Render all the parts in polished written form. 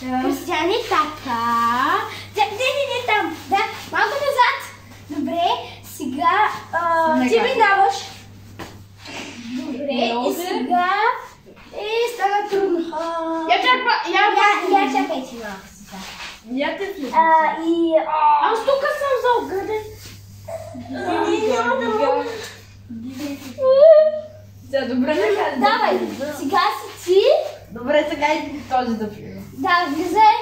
Кристиан е така. Не, там. Да, малко назад. Добре, сега ти ми даваш. Добре, и сега... стана трудно. Я чакай ти малко сега. Я те влизам. Аз тук съм за огъден. Няма да мога. Добре, нека. Давай, сега си ти. Добре, сега и този да влиза. Да, влизай.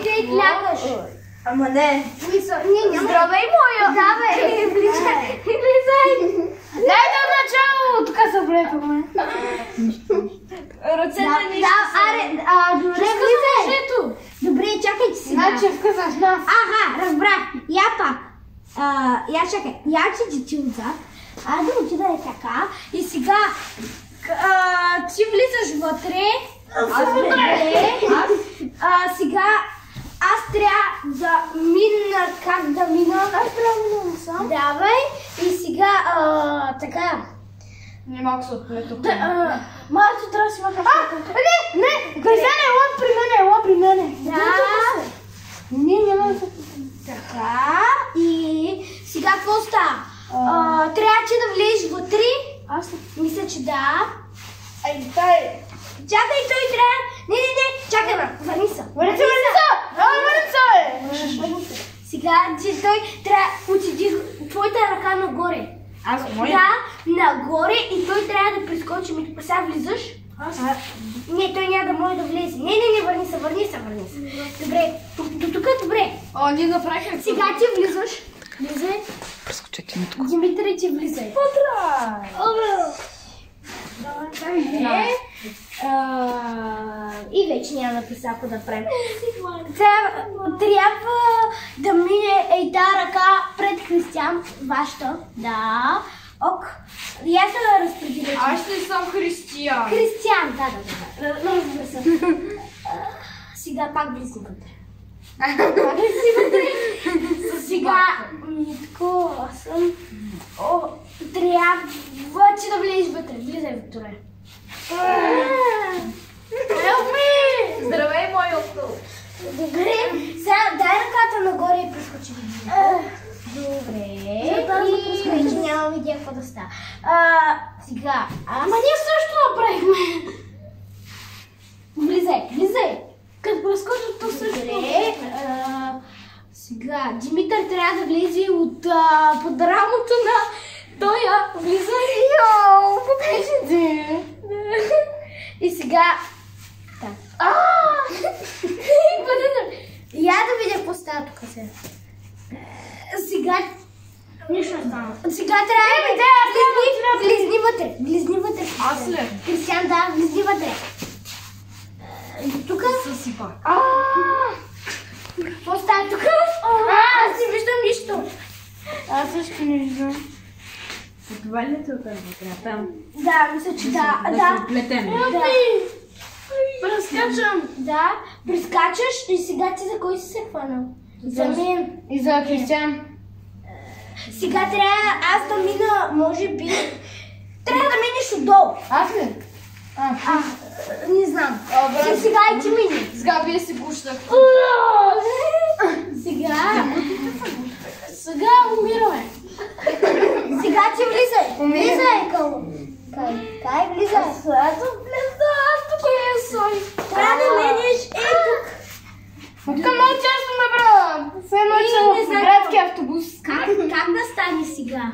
Ти клякаш. Ама не. Здравей, моя. Давай, влизай. Дай да начало, тук се влепаме. Ръцете не добре, влизай. Добре, чакайте сега. Значи вказаш нас. Ага, разбрах. Я пак. Я чакай. Я че ти отзад. Аз да отида е така. И сега ти влизаш вътре. Сега аз трябва да мина. Как да мина? Аз трябва да мина сам. Давай. И сега така. Не малко се отпле тук. Малко трябва да си махаш. Не! Кристиане, ела при мене. Да. Не, няма да се... Така. И сега какво става? Трябва ти да влезеш вътре. Аз мисля, че да. Чакай, той трябва... Не, чакай, върни се. Върни се. Сега той трябва да отиди твоята ръка нагоре. Аз моя? Да, нагоре и той трябва да прескочи. Сега влизаш. Не, той няма да може да влезе. Не, върни се. Добре, до тук добре. Ние направихме. Сега ти влизаш. Влизай. Прескочете ми тук. Димитър, ти влизай. И вече няма написа ако да правим. Трябва да мине тази ръка пред Кристиан, вашата. Да. Ок. Я се да разпределя. Аз ще съм Християн. Кристиан, да. Разбира се. Сега пак влизам вътре. Сега, Митко, аз съм... Трябва ти да влезеш вътре. Влизай вътре. Help me! Здравей, моето! Добре, сега дай ръката нагоре и прескочи. Добре, и вече нямам идея какво да става. Сега, ама ние също направихме. Влизай. Като прескочи, то също. Добре, сега, Димитър трябва да влезе от под рамото на тоя. Влизай. Йоу, покажи. И сега... Я да видя какво става тук сега. Нищо не става. Сега трябва да влизни вътре. Аз ли? Кристиан, да, влизни вътре. Тук? Съсипа. Какво става тук? Аз не виждам нищо. Аз също не виждам. Това ли е тук? Там. Да, мисля, че да. Да се оплетем. Прескачам. Да, прескачаш и сега ти за кой си се хванал? За мен. И за Кристиан. Сега трябва аз да мина, може би. Трябва да минеш отдолу. Аз ли? Не знам. Сега и ти мини. Сега вие си гущах. Сега умираме. Сега ти влизай. Влизай, Кай, влизай. Аз тук е сой. Трябва да минеш тук. Тук много често ме брат. Все едно, че в градски автобус. Как да стане сега?